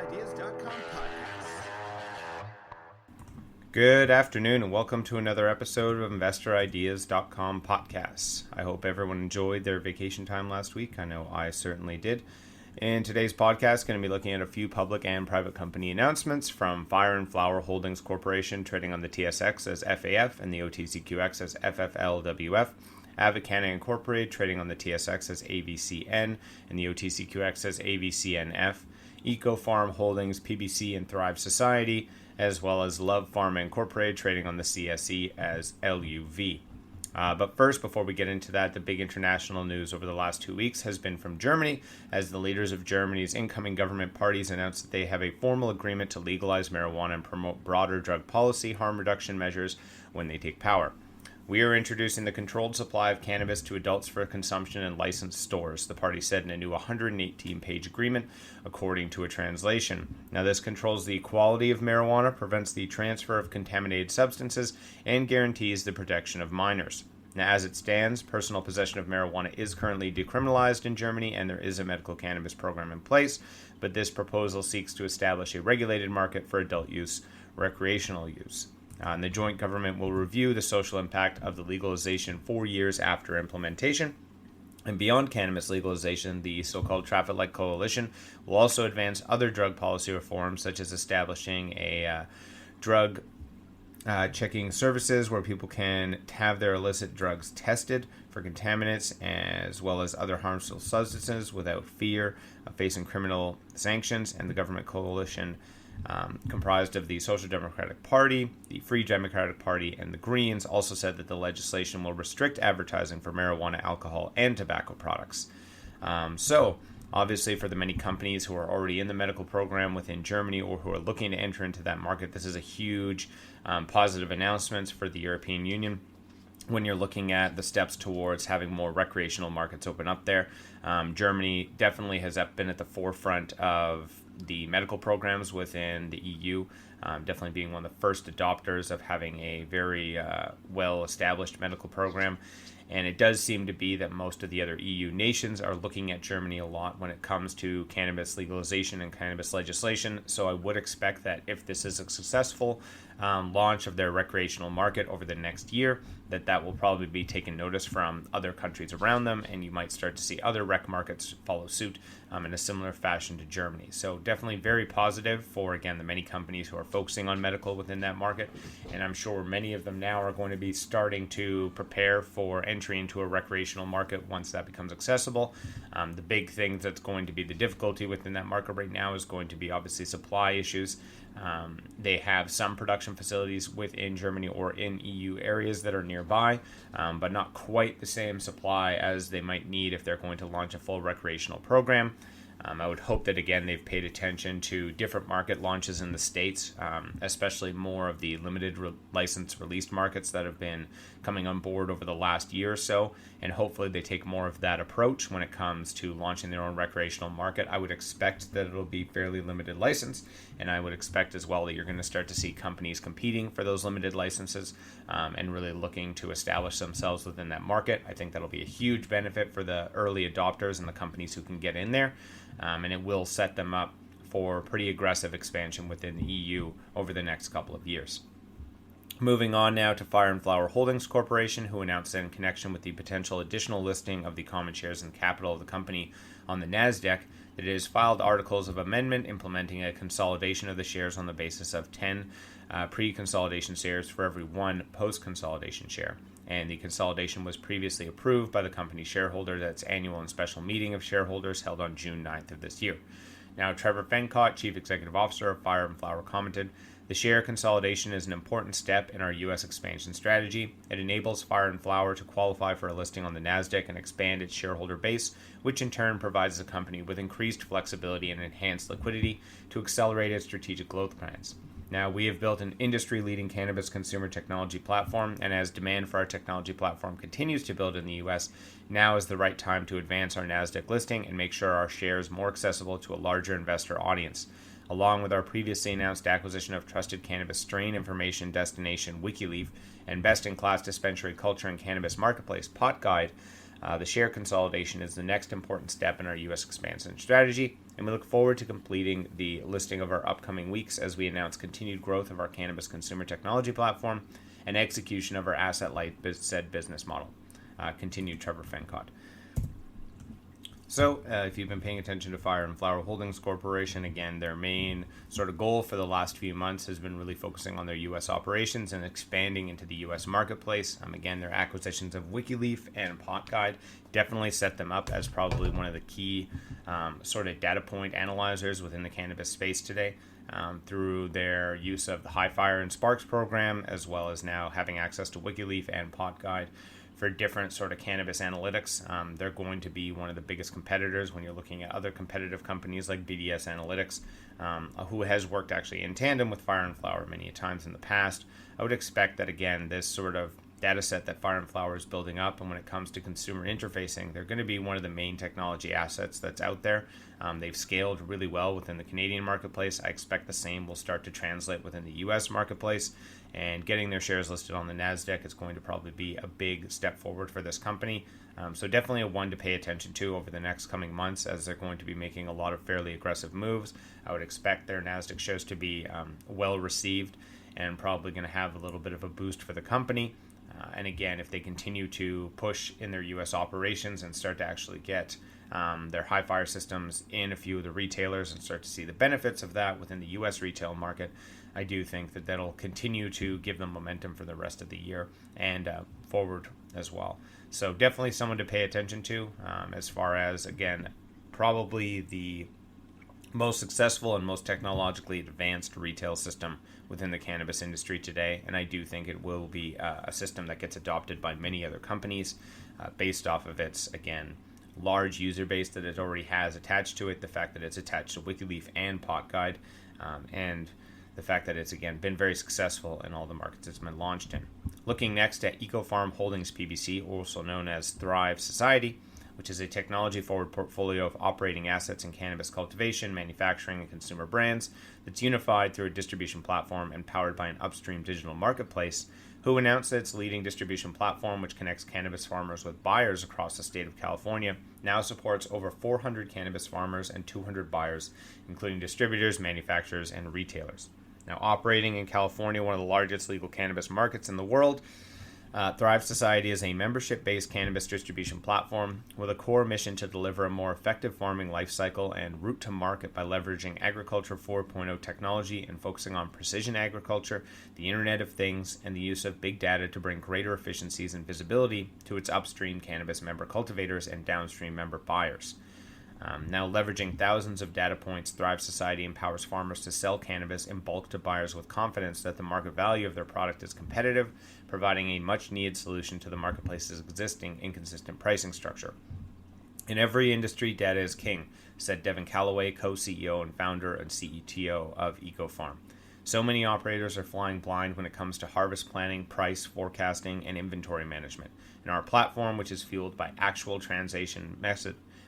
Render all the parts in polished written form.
InvestorIdeas.com Podcasts. Good afternoon and welcome to another episode of InvestorIdeas.com Podcasts. I hope everyone enjoyed their vacation time last week. I know I certainly did. In today's podcast, going to be looking at a few public and private company announcements from Fire and Flower Holdings Corporation, trading on the TSX as FAF and the OTCQX as FFLWF. AVCN Incorporated, trading on the TSX as AVCN and the OTCQX as AVCNF. Eco Farm Holdings, PBC, and Thrive Society, as well as Love Pharma Incorporated, trading on the CSE as LUV. But first, before we get into that, the big international news over the last 2 weeks has been from Germany, as the leaders of Germany's incoming government parties announced that they have a formal agreement to legalize marijuana and promote broader drug policy harm reduction measures when they take power. We are introducing the controlled supply of cannabis to adults for consumption in licensed stores, the party said in a new 118-page agreement, according to a translation. Now, this controls the quality of marijuana, prevents the transfer of contaminated substances, and guarantees the protection of minors. Now, as it stands, personal possession of marijuana is currently decriminalized in Germany, and there is a medical cannabis program in place, but this proposal seeks to establish a regulated market for adult use, recreational use. And the joint government will review the social impact of the legalization 4 years after implementation. And beyond cannabis legalization, the so-called Traffic Light Coalition will also advance other drug policy reforms, such as establishing a drug checking services where people can have their illicit drugs tested for contaminants as well as other harmful substances without fear of facing criminal sanctions. And the government coalition comprised of the Social Democratic Party, the Free Democratic Party, and the Greens, also said that the legislation will restrict advertising for marijuana, alcohol, and tobacco products. So, obviously, for the many companies who are already in the medical program within Germany or who are looking to enter into that market, this is a huge positive announcement for the European Union when you're looking at the steps towards having more recreational markets open up there. Germany definitely has been at the forefront of the medical programs within the EU, definitely being one of the first adopters of having a very well-established medical program. And it does seem to be that most of the other EU nations are looking at Germany a lot when it comes to cannabis legalization and cannabis legislation. So I would expect that if this is a successful launch of their recreational market over the next year, that will probably be taken notice from other countries around them, and you might start to see other rec markets follow suit in a similar fashion to Germany. So definitely very positive for, again, the many companies who are focusing on medical within that market, and I'm sure many of them now are going to be starting to prepare for entry into a recreational market once that becomes accessible. The big thing that's going to be the difficulty within that market right now is going to be obviously supply issues. They have some production facilities within Germany or in EU areas that are nearby, but not quite the same supply as they might need if they're going to launch a full recreational program. I would hope that, again, they've paid attention to different market launches in the States, especially more of the limited license released markets that have been coming on board over the last year or so, and hopefully they take more of that approach when it comes to launching their own recreational market. I would expect that it'll be fairly limited license, and I would expect as well that you're going to start to see companies competing for those limited licenses and really looking to establish themselves within that market. I think that'll be a huge benefit for the early adopters and the companies who can get in there. And it will set them up for pretty aggressive expansion within the EU over the next couple of years. Moving on now to Fire and Flower Holdings Corporation, who announced that in connection with the potential additional listing of the common shares and capital of the company on the NASDAQ, that it has filed articles of amendment implementing a consolidation of the shares on the basis of 10 pre-consolidation shares for every one post-consolidation share. And the consolidation was previously approved by the company's shareholders at its annual and special meeting of shareholders held on June 9th of this year. Now, Trevor Fencott, Chief Executive Officer of Fire and Flower, commented, "The share consolidation is an important step in our U.S. expansion strategy. It enables Fire and Flower to qualify for a listing on the NASDAQ and expand its shareholder base, which in turn provides the company with increased flexibility and enhanced liquidity to accelerate its strategic growth plans. Now, we have built an industry-leading cannabis consumer technology platform, and as demand for our technology platform continues to build in the U.S., now is the right time to advance our NASDAQ listing and make sure our shares more accessible to a larger investor audience. Along with our previously announced acquisition of trusted cannabis strain information destination WikiLeaf and best-in-class dispensary culture and cannabis marketplace PotGuide, The share consolidation is the next important step in our U.S. expansion strategy, and we look forward to completing the listing of our upcoming weeks as we announce continued growth of our cannabis consumer technology platform and execution of our asset-light said business model. Continued Trevor Fencott. So, if you've been paying attention to Fire and Flower Holdings Corporation, again, their main sort of goal for the last few months has been really focusing on their U.S. operations and expanding into the U.S. marketplace. Again, their acquisitions of WikiLeaf and PotGuide definitely set them up as probably one of the key sort of data point analyzers within the cannabis space today. Through their use of the High Fire and Sparks program, as well as now having access to WikiLeaf and PotGuide for different sort of cannabis analytics. They're going to be one of the biggest competitors when you're looking at other competitive companies like BDS Analytics, who has worked actually in tandem with Fire and Flower many times in the past. I would expect that, again, this sort of data set that Fire and Flower is building up, and when it comes to consumer interfacing, they're going to be one of the main technology assets that's out there. They've scaled really well within the Canadian marketplace. I expect the same will start to translate within the U.S. marketplace, and getting their shares listed on the NASDAQ is going to probably be a big step forward for this company. So definitely a one to pay attention to over the next coming months, as they're going to be making a lot of fairly aggressive moves. I would expect their NASDAQ shares to be well received and probably going to have a little bit of a boost for the company. And again, if they continue to push in their U.S. operations and start to actually get their high fire systems in a few of the retailers and start to see the benefits of that within the U.S. retail market, I do think that that'll continue to give them momentum for the rest of the year and forward as well. So definitely someone to pay attention to as far as, again, probably the most successful and most technologically advanced retail system within the cannabis industry today. And I do think it will be a system that gets adopted by many other companies based off of its, again, large user base that it already has attached to it, the fact that it's attached to WikiLeaf and PotGuide, and the fact that it's, again, been very successful in all the markets it's been launched in. Looking next at EcoFarm Holdings PBC, also known as Thrive Society, which is a technology-forward portfolio of operating assets in cannabis cultivation, manufacturing, and consumer brands that's unified through a distribution platform and powered by an upstream digital marketplace, who announced that its leading distribution platform, which connects cannabis farmers with buyers across the state of California, now supports over 400 cannabis farmers and 200 buyers, including distributors, manufacturers, and retailers. Now, operating in California, one of the largest legal cannabis markets in the world, Thrive Society is a membership-based cannabis distribution platform with a core mission to deliver a more effective farming life cycle and route to market by leveraging Agriculture 4.0 technology and focusing on precision agriculture, the Internet of Things, and the use of big data to bring greater efficiencies and visibility to its upstream cannabis member cultivators and downstream member buyers. Now, leveraging thousands of data points, Thrive Society empowers farmers to sell cannabis in bulk to buyers with confidence that the market value of their product is competitive, providing a much-needed solution to the marketplace's existing inconsistent pricing structure. In every industry, data is king, said Devin Calloway, co-CEO and founder and CTO of EcoFarm. So many operators are flying blind when it comes to harvest planning, price forecasting, and inventory management. And our platform, which is fueled by actual transaction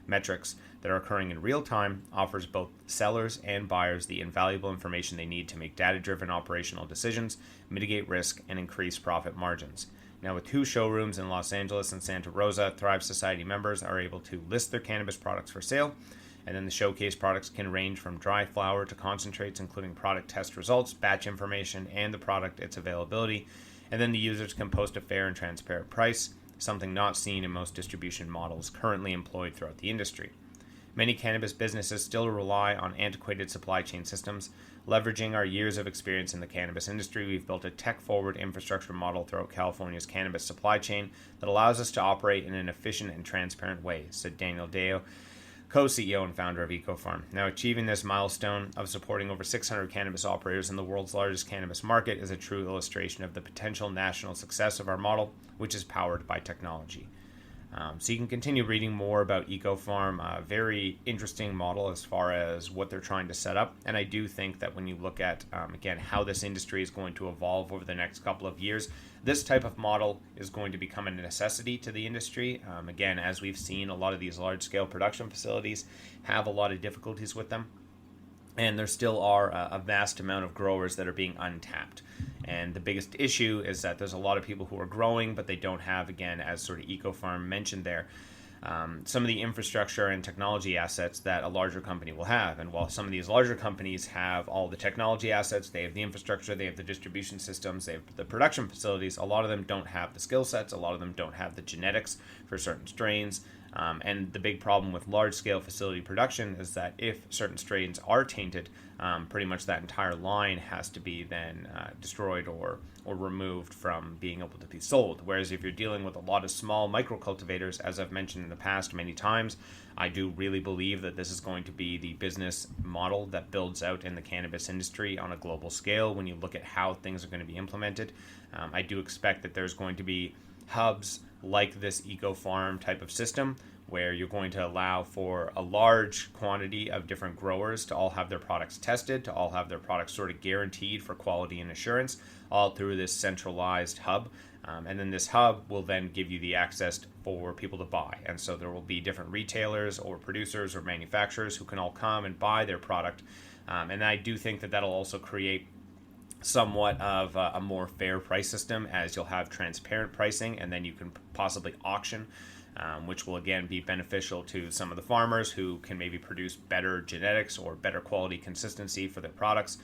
metrics that are occurring in real time, offers both sellers and buyers the invaluable information they need to make data-driven operational decisions, mitigate risk, and increase profit margins. Now, with 2 showrooms in Los Angeles and Santa Rosa, Thrive Society members are able to list their cannabis products for sale, and then the showcase products can range from dry flower to concentrates, including product test results, batch information, and the product, its availability. And then the users can post a fair and transparent price, something not seen in most distribution models currently employed throughout the industry. Many cannabis businesses still rely on antiquated supply chain systems. Leveraging our years of experience in the cannabis industry, we've built a tech-forward infrastructure model throughout California's cannabis supply chain that allows us to operate in an efficient and transparent way, said Daniel Deo, co-CEO and founder of EcoFarm. Now, achieving this milestone of supporting over 600 cannabis operators in the world's largest cannabis market is a true illustration of the potential national success of our model, which is powered by technology. So you can continue reading more about EcoFarm, a very interesting model as far as what they're trying to set up. And I do think that when you look at, again, how this industry is going to evolve over the next couple of years, this type of model is going to become a necessity to the industry. Again, as we've seen, a lot of these large-scale production facilities have a lot of difficulties with them. And there still are a vast amount of growers that are being untapped. And the biggest issue is that there's a lot of people who are growing, but they don't have, again, as sort of EcoFarm mentioned there, some of the infrastructure and technology assets that a larger company will have. And while some of these larger companies have all the technology assets, they have the infrastructure, they have the distribution systems, they have the production facilities, a lot of them don't have the skill sets, a lot of them don't have the genetics for certain strains. And the big problem with large-scale facility production is that if certain strains are tainted, pretty much that entire line has to be then destroyed or removed from being able to be sold. Whereas if you're dealing with a lot of small micro-cultivators, as I've mentioned in the past many times, I do really believe that this is going to be the business model that builds out in the cannabis industry on a global scale when you look at how things are going to be implemented. I do expect that there's going to be hubs like this eco-farm type of system where you're going to allow for a large quantity of different growers to all have their products tested, to all have their products sort of guaranteed for quality and assurance, all through this centralized hub. And then this hub will then give you the access for people to buy. And so there will be different retailers or producers or manufacturers who can all come and buy their product. And I do think that that'll also create somewhat of a more fair price system, as you'll have transparent pricing, and then you can possibly auction, which will again be beneficial to some of the farmers who can maybe produce better genetics or better quality consistency for their products.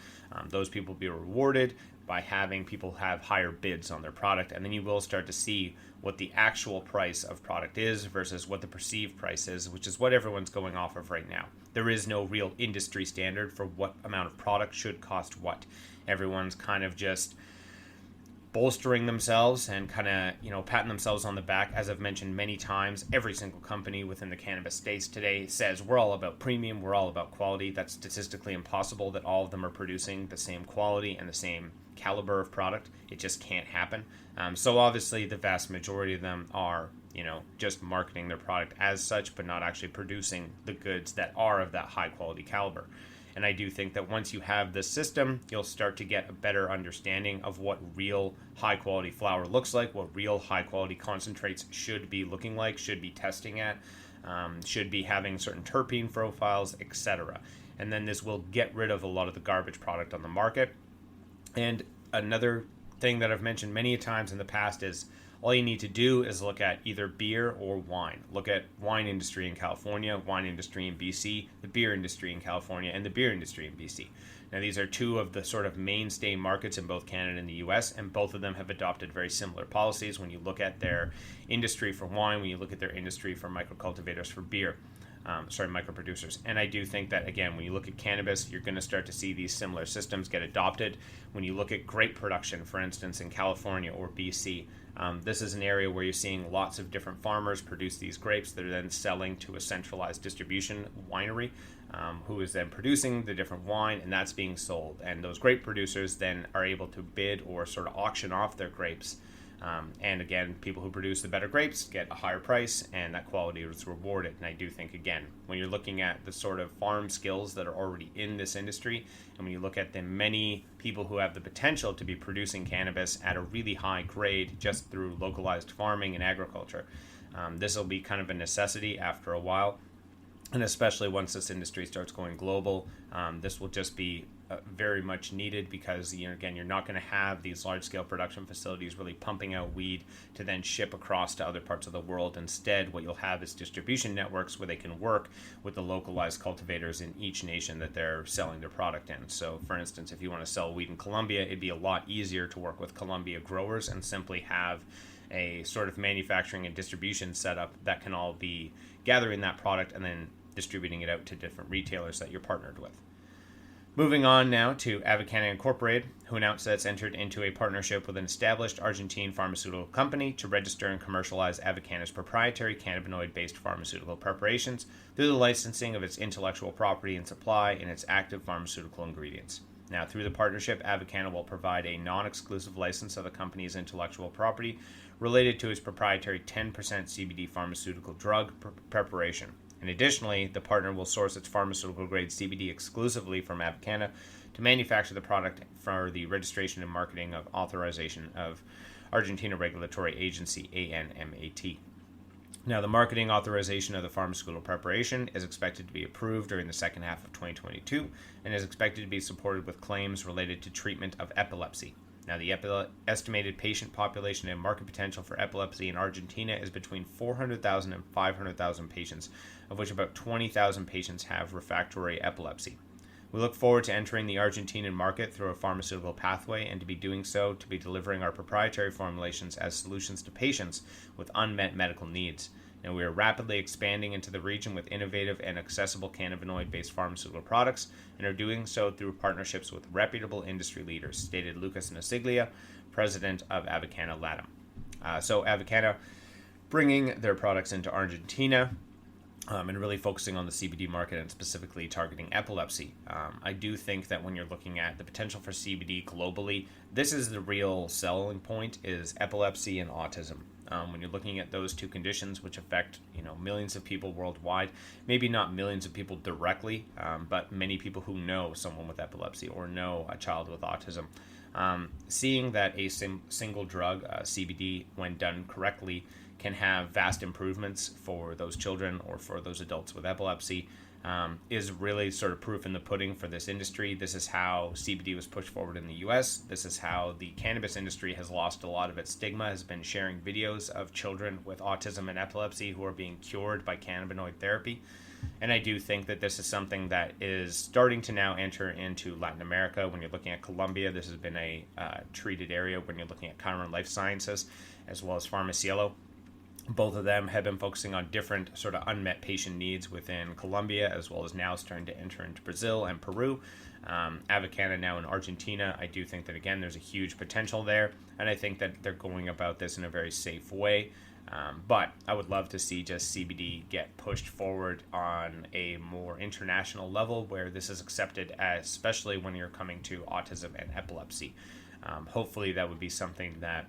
Those people will be rewarded by having people have higher bids on their product, and then you will start to see what the actual price of product is versus what the perceived price is, which is what everyone's going off of right now. There is no real industry standard for what amount of product should cost what. Everyone's kind of just bolstering themselves and kind of, patting themselves on the back. As I've mentioned many times, every single company within the cannabis space today says we're all about premium, we're all about quality. That's statistically impossible that all of them are producing the same quality and the same caliber of product. It just can't happen. So obviously the vast majority of them are, just marketing their product as such, but not actually producing the goods that are of that high quality caliber. And I do think that once you have this system, you'll start to get a better understanding of what real high-quality flower looks like, what real high-quality concentrates should be looking like, should be testing at, should be having certain terpene profiles, etc. And then this will get rid of a lot of the garbage product on the market. And another thing that I've mentioned many times in the past is all you need to do is look at either beer or wine. Look at wine industry in California, wine industry in BC, the beer industry in California, and the beer industry in BC. Now, these are two of the sort of mainstay markets in both Canada and the US, and both of them have adopted very similar policies when you look at their industry for wine, when you look at their industry for micro-cultivators for beer. Micro-producers. And I do think that, again, when you look at cannabis, you're going to start to see these similar systems get adopted. When you look at grape production, for instance, in California or BC, this is an area where you're seeing lots of different farmers produce these grapes that are then selling to a centralized distribution winery, who is then producing the different wine, and that's being sold. And those grape producers then are able to bid or sort of auction off their grapes. And again, people who produce the better grapes get a higher price, and that quality is rewarded. And I do think, again, when you're looking at the sort of farm skills that are already in this industry, and when you look at the many people who have the potential to be producing cannabis at a really high grade just through localized farming and agriculture, this will be kind of a necessity after a while. And especially once this industry starts going global, this will just be very much needed, because again, you're not going to have these large-scale production facilities really pumping out weed to then ship across to other parts of the world. Instead, what you'll have is distribution networks where they can work with the localized cultivators in each nation that they're selling their product in. So, for instance, if you want to sell weed in Colombia, it'd be a lot easier to work with Colombia growers and simply have a sort of manufacturing and distribution setup that can all be gathering that product and then distributing it out to different retailers that you're partnered with. Moving on now to AVCN Incorporated, who announced that it's entered into a partnership with an established Argentine pharmaceutical company to register and commercialize AVCN's proprietary cannabinoid-based pharmaceutical preparations through the licensing of its intellectual property and supply in its active pharmaceutical ingredients. Now, through the partnership, AVCN will provide a non-exclusive license of the company's intellectual property related to its proprietary 10% CBD pharmaceutical drug preparation. And additionally, the partner will source its pharmaceutical-grade CBD exclusively from AVCN to manufacture the product for the registration and marketing of authorization of Argentina Regulatory Agency, ANMAT. Now, the marketing authorization of the pharmaceutical preparation is expected to be approved during the second half of 2022 and is expected to be supported with claims related to treatment of epilepsy. Now, the estimated patient population and market potential for epilepsy in Argentina is between 400,000 and 500,000 patients, of which about 20,000 patients have refractory epilepsy. We look forward to entering the Argentinian market through a pharmaceutical pathway, and to be doing so, to be delivering our proprietary formulations as solutions to patients with unmet medical needs. And we are rapidly expanding into the region with innovative and accessible cannabinoid-based pharmaceutical products, and are doing so through partnerships with reputable industry leaders, stated Lucas Nasiglia, president of AVCN LATAM. So AVCN bringing their products into Argentina, and really focusing on the CBD market and specifically targeting epilepsy. I do think that when you're looking at the potential for CBD globally, this is the real selling point, is epilepsy and autism. When you're looking at those two conditions, which affect millions of people worldwide, maybe not millions of people directly, but many people who know someone with epilepsy or know a child with autism. Seeing that a single drug, CBD, when done correctly, can have vast improvements for those children or for those adults with epilepsy, is really sort of proof in the pudding for this industry. This is how CBD was pushed forward in the US. This is how the cannabis industry has lost a lot of its stigma, has been sharing videos of children with autism and epilepsy who are being cured by cannabinoid therapy. And I do think that this is something that is starting to now enter into Latin America. When you're looking at Colombia, this has been a treated area. When you're looking at Chiron Life Sciences, as well as Pharmacielo, both of them have been focusing on different sort of unmet patient needs within Colombia, as well as now starting to enter into Brazil and Peru. AVCN now in Argentina. I do think that, again, there's a huge potential there, and I think that they're going about this in a very safe way. But I would love to see just CBD get pushed forward on a more international level where this is accepted, especially when you're coming to autism and epilepsy. Hopefully that would be something that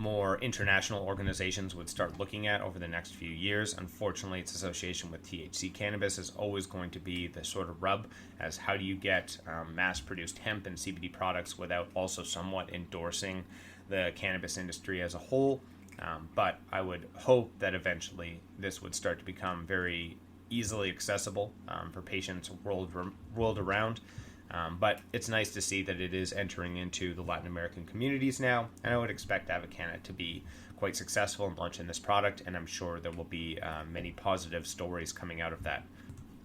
more international organizations would start looking at over the next few years. Unfortunately, its association with THC cannabis is always going to be the sort of rub, as how do you get mass-produced hemp and CBD products without also somewhat endorsing the cannabis industry as a whole. But I would hope that eventually this would start to become very easily accessible for patients world around. But it's nice to see that it is entering into the Latin American communities now, and I would expect AVCN to be quite successful in launching this product, and I'm sure there will be many positive stories coming out of that.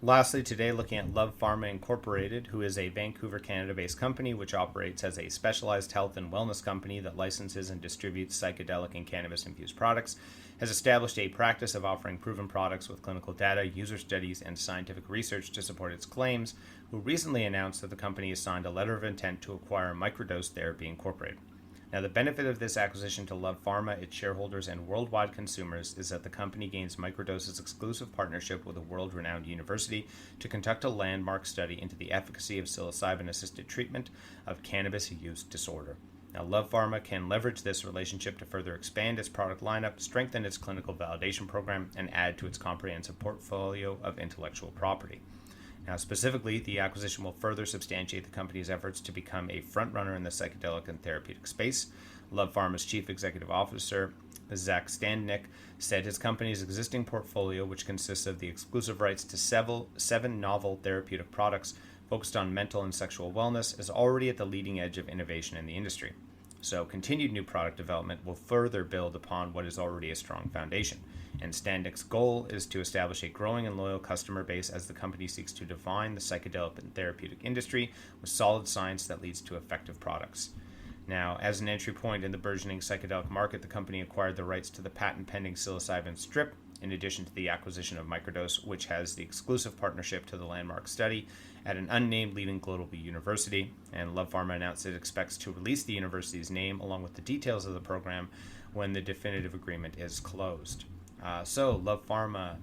Lastly, today, looking at Love Pharma Incorporated, who is a Vancouver, Canada-based company which operates as a specialized health and wellness company that licenses and distributes psychedelic and cannabis-infused products, has established a practice of offering proven products with clinical data, user studies, and scientific research to support its claims, who recently announced that the company has signed a letter of intent to acquire Microdose Therapy Incorporated. Now, the benefit of this acquisition to Love Pharma, its shareholders, and worldwide consumers is that the company gains Microdose's exclusive partnership with a world-renowned university to conduct a landmark study into the efficacy of psilocybin-assisted treatment of cannabis use disorder. Now, Love Pharma can leverage this relationship to further expand its product lineup, strengthen its clinical validation program, and add to its comprehensive portfolio of intellectual property. Now, specifically, the acquisition will further substantiate the company's efforts to become a frontrunner in the psychedelic and therapeutic space. Love Pharma's chief executive officer, Zach Standnick, said his company's existing portfolio, which consists of the exclusive rights to seven novel therapeutic products focused on mental and sexual wellness, is already at the leading edge of innovation in the industry. So continued new product development will further build upon what is already a strong foundation. And Standick's goal is to establish a growing and loyal customer base as the company seeks to define the psychedelic and therapeutic industry with solid science that leads to effective products. Now, as an entry point in the burgeoning psychedelic market, the company acquired the rights to the patent-pending psilocybin strip, in addition to the acquisition of Microdose, which has the exclusive partnership to the landmark study at an unnamed leading global university. And Love Pharma announced it expects to release the university's name along with the details of the program when the definitive agreement is closed. So Love Pharma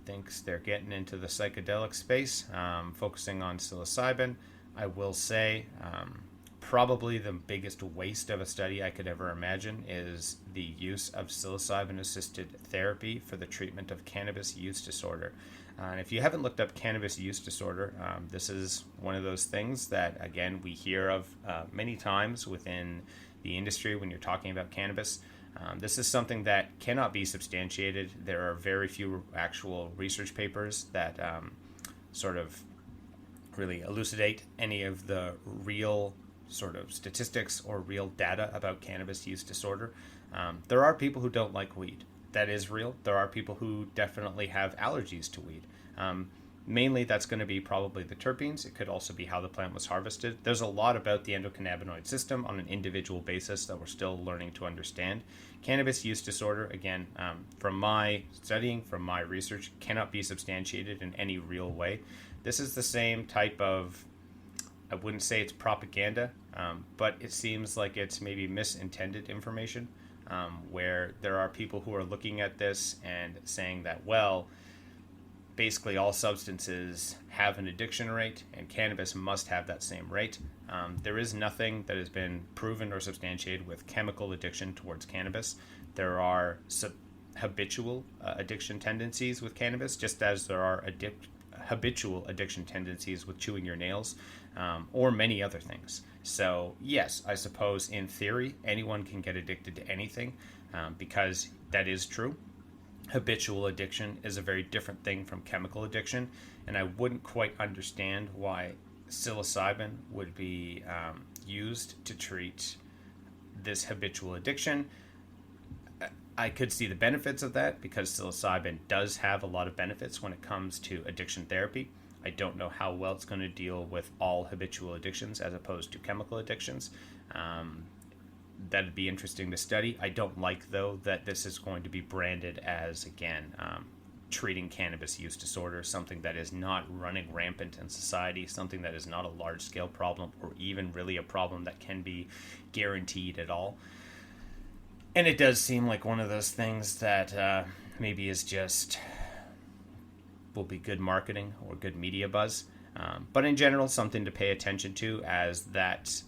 thinks they're getting into the psychedelic space, focusing on psilocybin. I will say probably the biggest waste of a study I could ever imagine is the use of psilocybin-assisted therapy for the treatment of cannabis use disorder. And if you haven't looked up cannabis use disorder, this is one of those things that, again, we hear of many times within the industry when you're talking about cannabis. This is something that cannot be substantiated. There are very few actual research papers that sort of really elucidate any of the real sort of statistics or real data about cannabis use disorder. There are people who don't like weed. That is real. There are people who definitely have allergies to weed. Mainly that's going to be probably the terpenes. It could also be how the plant was harvested. There's a lot about the endocannabinoid system on an individual basis that we're still learning to understand. Cannabis use disorder, again, from my studying, from my research, cannot be substantiated in any real way. This is the same type of, I wouldn't say it's propaganda, but it seems like it's maybe misintended information, where there are people who are looking at this and saying that, well, basically all substances have an addiction rate and cannabis must have that same rate. There is nothing that has been proven or substantiated with chemical addiction towards cannabis. There are habitual addiction tendencies with cannabis, just as there are habitual addiction tendencies with chewing your nails, or many other things. So yes, I suppose in theory anyone can get addicted to anything, because that is true. Habitual addiction is a very different thing from chemical addiction, and I wouldn't quite understand why psilocybin would be used to treat this habitual addiction. I could see the benefits of that because psilocybin does have a lot of benefits when it comes to addiction therapy. I don't know how well it's going to deal with all habitual addictions as opposed to chemical addictions. That'd be interesting to study. I don't like, though, that this is going to be branded as, again, treating cannabis use disorder, something that is not running rampant in society, something that is not a large-scale problem or even really a problem that can be guaranteed at all. And it does seem like one of those things that maybe is just will be good marketing or good media buzz. But in general, something to pay attention to, as that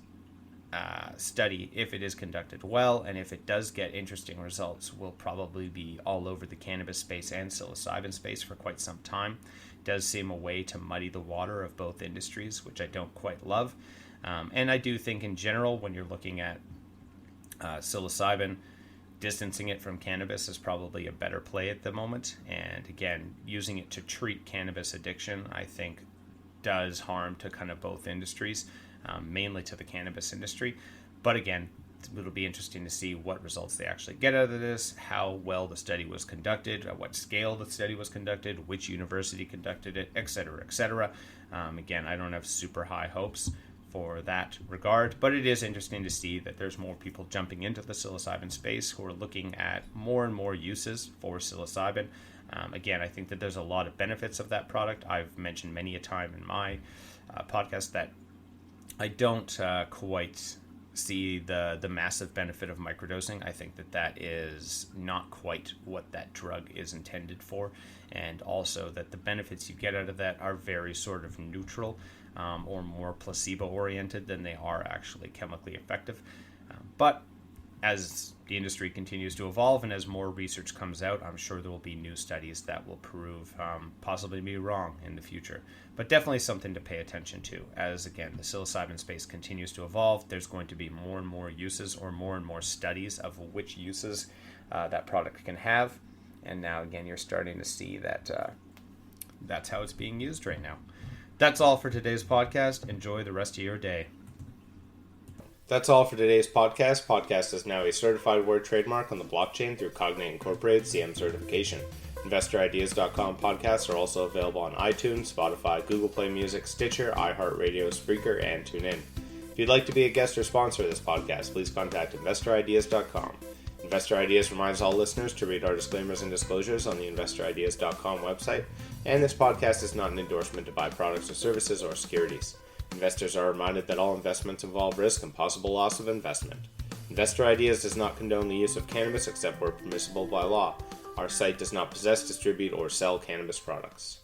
study, if it is conducted well and if it does get interesting results, will probably be all over the cannabis space and psilocybin space for quite some time. It does seem a way to muddy the water of both industries, which I don't quite love. And I do think in general, when you're looking at psilocybin, distancing it from cannabis is probably a better play at the moment. And again, using it to treat cannabis addiction, I think, does harm to kind of both industries, mainly to the cannabis industry. But again, it'll be interesting to see what results they actually get out of this, how well the study was conducted, at what scale the study was conducted, which university conducted it, etc., etc. Again, I don't have super high hopes for that regard, but it is interesting to see that there's more people jumping into the psilocybin space who are looking at more and more uses for psilocybin. Again, I think that there's a lot of benefits of that product. I've mentioned many a time in my podcast that I don't quite see the massive benefit of microdosing. I think that is not quite what that drug is intended for, and also that the benefits you get out of that are very sort of neutral, or more placebo-oriented than they are actually chemically effective. But as the industry continues to evolve and as more research comes out, I'm sure there will be new studies that will prove possibly be wrong in the future. But definitely something to pay attention to. As, again, the psilocybin space continues to evolve, there's going to be more and more uses or more studies of which uses that product can have. And now, again, you're starting to see that that's how it's being used right now. That's all for today's podcast. Enjoy the rest of your day. That's all for today's podcast. Podcast is now a certified word trademark on the blockchain through Cognate Incorporated CM certification. InvestorIdeas.com podcasts are also available on iTunes, Spotify, Google Play Music, Stitcher, iHeartRadio, Spreaker, and TuneIn. If you'd like to be a guest or sponsor of this podcast, please contact InvestorIdeas.com. Investor Ideas reminds all listeners to read our disclaimers and disclosures on the InvestorIdeas.com website, and this podcast is not an endorsement to buy products or services or securities. Investors are reminded that all investments involve risk and possible loss of investment. Investor Ideas does not condone the use of cannabis except where permissible by law. Our site does not possess, distribute, or sell cannabis products.